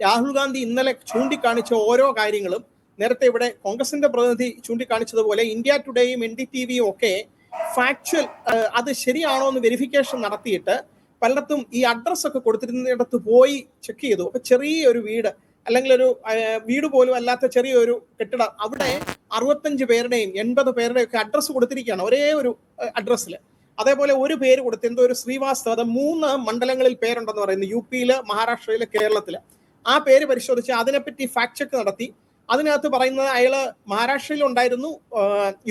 രാഹുൽ ഗാന്ധി ഇന്നലെ ചൂണ്ടിക്കാണിച്ച ഓരോ കാര്യങ്ങളും നേരത്തെ ഇവിടെ കോൺഗ്രസിന്റെ പ്രതിനിധി ചൂണ്ടിക്കാണിച്ചതുപോലെ ഇന്ത്യ ടുഡേയും NDTVയും ഒക്കെ ഫാക്ച്വൽ അത് ശരിയാണോ എന്ന് വെരിഫിക്കേഷൻ നടത്തിയിട്ട് പലയിടത്തും ഈ അഡ്രസ് ഒക്കെ കൊടുത്തിരുന്നിടത്ത് പോയി ചെക്ക് ചെയ്തു. അപ്പൊ ചെറിയൊരു വീട് അല്ലെങ്കിൽ ഒരു വീട് പോലും അല്ലാത്ത ചെറിയൊരു കെട്ടിടം, അവിടെ 65 പേരുടെയും 80 പേരുടെയും ഒക്കെ അഡ്രസ്സ് കൊടുത്തിരിക്കുകയാണ് ഒരേ ഒരു അഡ്രസ്സിൽ. അതേപോലെ ഒരു പേര് കൊടുത്ത് എന്തോ ഒരു ശ്രീവാസ്തവ, അത് 3 മണ്ഡലങ്ങളിൽ പേരുണ്ടെന്ന് പറയുന്നു, UP-യില്, മഹാരാഷ്ട്രയില്, കേരളത്തില്. ആ പേര് പരിശോധിച്ച് അതിനെപ്പറ്റി ഫാക്ട് ചെക്ക് നടത്തി. അതിനകത്ത് പറയുന്നത് അയാള് മഹാരാഷ്ട്രയിലുണ്ടായിരുന്നു,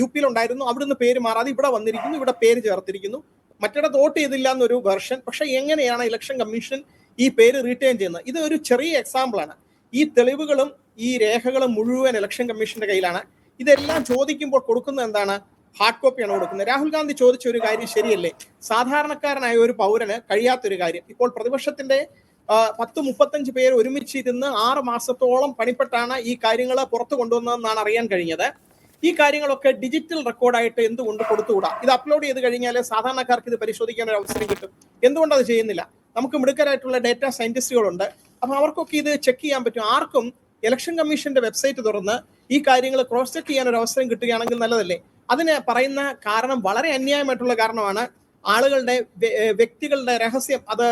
UP-യിലുണ്ടായിരുന്നു, അവിടുന്ന് പേര് മാറാതെ ഇവിടെ വന്നിരിക്കുന്നു, ഇവിടെ പേര് ചേർത്തിരിക്കുന്നു, മറ്റിടത്ത് വോട്ട് ചെയ്തില്ല എന്നൊരു വെർഷൻ. പക്ഷെ എങ്ങനെയാണ് ഇലക്ഷൻ കമ്മീഷൻ ഈ പേര് റീറ്റെയിൻ ചെയ്യുന്നത്? ഇത് ഒരു ചെറിയ എക്സാമ്പിൾ ആണ്. ഈ തെളിവുകളും ഈ രേഖകളും മുഴുവൻ ഇലക്ഷൻ കമ്മീഷന്റെ കയ്യിലാണ്. ഇതെല്ലാം ചോദിക്കുമ്പോൾ കൊടുക്കുന്നത് എന്താണ്? ഹാർഡ് കോപ്പിയാണ് കൊടുക്കുന്നത്. രാഹുൽ ഗാന്ധി ചോദിച്ച ഒരു കാര്യം ശരിയല്ലേ? സാധാരണക്കാരനായ ഒരു പൗരന് കഴിയാത്തൊരു കാര്യം. ഇപ്പോൾ പ്രതിപക്ഷത്തിന്റെ 10-35 പേര് ഒരുമിച്ചിരുന്ന് 6 മാസത്തോളം പണിപ്പെട്ടാണ് ഈ കാര്യങ്ങൾ പുറത്തു കൊണ്ടുവന്നതെന്നാണ് അറിയാൻ കഴിഞ്ഞത്. ഈ കാര്യങ്ങളൊക്കെ ഡിജിറ്റൽ റെക്കോർഡായിട്ട് എന്തുകൊണ്ട് കൊടുത്തുകൂടാ? ഇത് അപ്ലോഡ് ചെയ്ത് കഴിഞ്ഞാൽ സാധാരണക്കാർക്ക് ഇത് പരിശോധിക്കാൻ ഒരു അവസരം കിട്ടും. എന്തുകൊണ്ട് അത് ചെയ്യുന്നില്ല? നമുക്ക് മിടുക്കരായിട്ടുള്ള ഡേറ്റ സയന്റിസ്റ്റുകളുണ്ട്. അപ്പൊ അവർക്കൊക്കെ ഇത് ചെക്ക് ചെയ്യാൻ പറ്റും. ആർക്കും ഇലക്ഷൻ കമ്മീഷന്റെ വെബ്സൈറ്റ് തുറന്ന് ഈ കാര്യങ്ങൾ ക്രോസ് ചെക്ക് ചെയ്യാൻ ഒരു അവസരം കിട്ടുകയാണെങ്കിൽ നല്ലതല്ലേ? അതിന് പറയുന്ന കാരണം വളരെ അന്യായമായിട്ടുള്ള കാരണമാണ്. ആളുകളുടെ വ്യക്തികളുടെ രഹസ്യം, അത്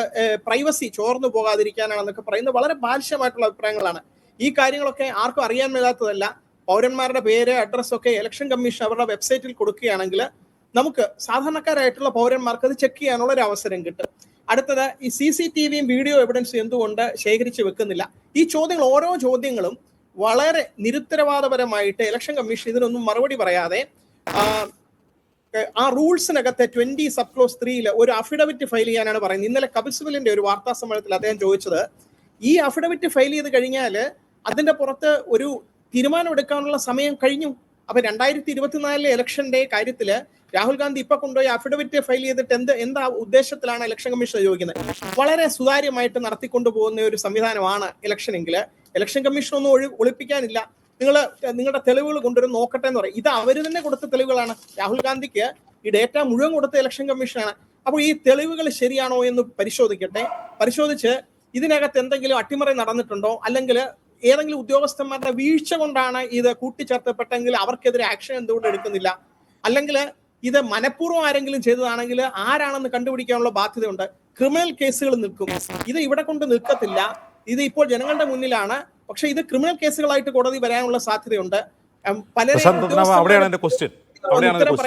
പ്രൈവസി ചോർന്നു പോകാതിരിക്കാനാണെന്നൊക്കെ പറയുന്നത് വളരെ ബാലിശമായിട്ടുള്ള അഭിപ്രായങ്ങളാണ്. ഈ കാര്യങ്ങളൊക്കെ ആർക്കും അറിയാൻ മേലാത്തതല്ല. പൗരന്മാരുടെ പേര്, അഡ്രസ് ഒക്കെ ഇലക്ഷൻ കമ്മീഷൻ അവരുടെ വെബ്സൈറ്റിൽ കൊടുക്കുകയാണെങ്കിൽ നമുക്ക് സാധാരണക്കാരായിട്ടുള്ള പൗരന്മാർക്ക് അത് ചെക്ക് ചെയ്യാനുള്ള ഒരു അവസരം കിട്ടും. അടുത്തത്, ഈ CCTVയും വീഡിയോ എവിഡൻസും എന്തുകൊണ്ട് ശേഖരിച്ച് വെക്കുന്നില്ല? ഈ ചോദ്യങ്ങൾ, ഓരോ ചോദ്യങ്ങളും വളരെ നിരുത്തരവാദപരമായിട്ട് ഇലക്ഷൻ കമ്മീഷൻ ഇതിനൊന്നും മറുപടി പറയാതെ ആ റൂൾസിനകത്തെ 20 സബ് ക്ലോസ് 3 ഒരു അഫിഡവിറ്റ് ഫയൽ ചെയ്യാനാണ് പറയുന്നത്. ഇന്നലെ കപിൽ സിബലിന്റെ ഒരു വാർത്താ സമ്മേളനത്തിൽ അദ്ദേഹം ചോദിച്ചത്, ഈ അഫിഡവിറ്റ് ഫയൽ ചെയ്ത് കഴിഞ്ഞാൽ അതിന്റെ പുറത്ത് ഒരു തീരുമാനമെടുക്കാനുള്ള സമയം കഴിഞ്ഞു. അപ്പൊ 2024 ഇലക്ഷന്റെ കാര്യത്തില് രാഹുൽ ഗാന്ധി ഇപ്പൊ കൊണ്ടുപോയി അഫിഡവിറ്റ് ഫയൽ ചെയ്തിട്ട് എന്താ ഉദ്ദേശത്തിലാണ് ഇലക്ഷൻ കമ്മീഷൻ ചോദിക്കുന്നത്? വളരെ സുതാര്യമായിട്ട് നടത്തിക്കൊണ്ടു പോകുന്ന ഒരു സംവിധാനമാണ് ഇലക്ഷൻ എങ്കിൽ ഇലക്ഷൻ കമ്മീഷൻ ഒന്നും ഒളിപ്പിക്കാനില്ല. നിങ്ങളുടെ തെളിവുകൾ കൊണ്ടുവരും, നോക്കട്ടെ എന്ന് പറയും. ഇത് അവർ തന്നെ കൊടുത്ത തെളിവുകളാണ്. രാഹുൽ ഗാന്ധിക്ക് ഈ ഡേറ്റ മുഴുവൻ കൊടുത്ത ഇലക്ഷൻ കമ്മീഷനാണ്. അപ്പോൾ ഈ തെളിവുകൾ ശരിയാണോ എന്ന് പരിശോധിക്കട്ടെ. പരിശോധിച്ച് ഇതിനകത്ത് എന്തെങ്കിലും അട്ടിമറി നടന്നിട്ടുണ്ടോ, അല്ലെങ്കിൽ ഏതെങ്കിലും ഉദ്യോഗസ്ഥന്മാരുടെ വീഴ്ച കൊണ്ടാണ് ഇത് കൂട്ടിച്ചേർത്തപ്പെട്ടെങ്കിൽ അവർക്കെതിരെ ആക്ഷൻ എന്തുകൊണ്ട് എടുക്കുന്നില്ല? അല്ലെങ്കിൽ ഇത് മനഃപൂർവ്വം ആരെങ്കിലും ചെയ്തതാണെങ്കിൽ ആരാണെന്ന് കണ്ടുപിടിക്കാനുള്ള ബാധ്യതയുണ്ട്. ക്രിമിനൽ കേസുകൾ നിൽക്കും. ഇത് ഇവിടെ കൊണ്ട് നിൽക്കത്തില്ല. ഇത് ഇപ്പോൾ ജനങ്ങളുടെ മുന്നിലാണ്. പക്ഷെ ഇത് ക്രിമിനൽ കേസുകളായിട്ട് കോടതി വരാനുള്ള സാധ്യതയുണ്ട്. അവിടെയാണ് എന്റെ ക്വസ്റ്റ്യൻ.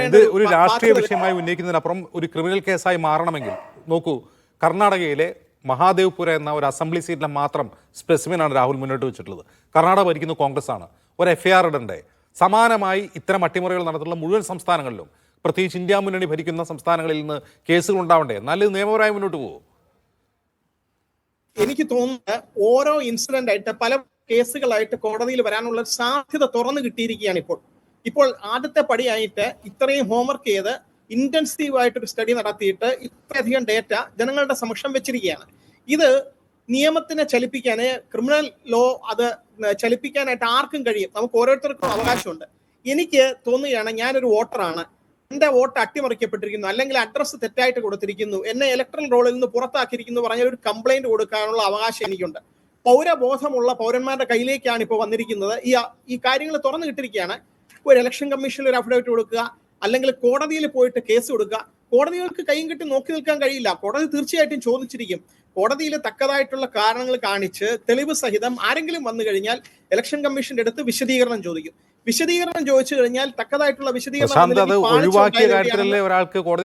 ഇത് ഒരു രാഷ്ട്രീയ വിഷയമായി ഉന്നയിക്കുന്നതിനപ്പുറം ഒരു ക്രിമിനൽ കേസായി മാറണമെങ്കിൽ നോക്കൂ, കർണാടകയിലെ മഹാദേവ്പുര എന്ന ഒരു അസംബ്ലി സീറ്റിലെ മാത്രം സ്പെസിമിനാണ് രാഹുൽ മുന്നോട്ട് വെച്ചിട്ടുള്ളത്. കർണാടക ഭരിക്കുന്ന കോൺഗ്രസ് ആണ്. ഒരു FIR ഇടണ്ടേ? സമാനമായി ഇത്തരം അട്ടിമറികൾ നടത്തുന്ന മുഴുവൻ സംസ്ഥാനങ്ങളിലും, പ്രത്യേകിച്ച് ഇന്ത്യ മുന്നണി ഭരിക്കുന്ന സംസ്ഥാനങ്ങളിൽ നിന്ന് കേസുകൾ ഉണ്ടാവണ്ടേ? നല്ല നിയമപരമായി മുന്നോട്ട് പോകുമോ? എനിക്ക് തോന്നുന്നത് ഓരോ ഇൻസിഡന്റ് ആയിട്ട് പല കേസുകളായിട്ട് കോടതിയിൽ വരാനുള്ള സാധ്യത തുറന്നു കിട്ടിയിരിക്കുകയാണ് ഇപ്പോൾ ആദ്യത്തെ പടിയായിട്ട് ഇത്രയും ഹോംവർക്ക് ചെയ്ത് ഇന്റൻസീവ് ആയിട്ടൊരു സ്റ്റഡി നടത്തിയിട്ട് ഇത്രയധികം ഡേറ്റ ജനങ്ങളുടെ സമക്ഷം വെച്ചിരിക്കുകയാണ്. ഇത് നിയമത്തിനെ ചലിപ്പിക്കാന്, ക്രിമിനൽ ലോ അത് ചലിപ്പിക്കാനായിട്ട് ആർക്കും കഴിയും. നമുക്ക് ഓരോരുത്തർക്കും അവകാശമുണ്ട്. എനിക്ക് തോന്നുകയാണ്, ഞാനൊരു വോട്ടറാണ്, എന്റെ വോട്ട് അട്ടിമറിക്കപ്പെട്ടിരിക്കുന്നു, അല്ലെങ്കിൽ അഡ്രസ്സ് തെറ്റായിട്ട് കൊടുത്തിരിക്കുന്നു, എന്നെ ഇലക്ട്രൽ റോളിൽ നിന്ന് പുറത്താക്കിയിരിക്കുന്നു പറഞ്ഞാൽ ഒരു കംപ്ലൈന്റ് കൊടുക്കാനുള്ള അവകാശം എനിക്കുണ്ട്. പൗരബോധമുള്ള പൗരന്മാരുടെ കയ്യിലേക്കാണ് ഇപ്പോൾ വന്നിരിക്കുന്നത്. ഈ കാര്യങ്ങൾ തുറന്നു കിട്ടിയിരിക്കുകയാണ്. ഒരു ഇലക്ഷൻ കമ്മീഷനിൽ ഒരു അഫിഡവിറ്റ് കൊടുക്കുക, അല്ലെങ്കിൽ കോടതിയിൽ പോയിട്ട് കേസ് കൊടുക്കുക. കോടതികൾക്ക് കൈയും കെട്ടി നോക്കി നിൽക്കാൻ കഴിയില്ല. കോടതി തീർച്ചയായിട്ടും ചോദിച്ചിരിക്കും. കോടതിയിൽ തക്കതായിട്ടുള്ള കാരണങ്ങൾ കാണിച്ച് തെളിവ് സഹിതം ആരെങ്കിലും വന്നു കഴിഞ്ഞാൽ ഇലക്ഷൻ കമ്മീഷന്റെ അടുത്ത് വിശദീകരണം ചോദിക്കും. വിശദീകരണം ചോദിച്ചു കഴിഞ്ഞാൽ തക്കതായിട്ടുള്ള വിശദീകരണം ഒഴിവാക്കിയ കാര്യത്തിലല്ലേ ഒരാൾക്ക് കോടതി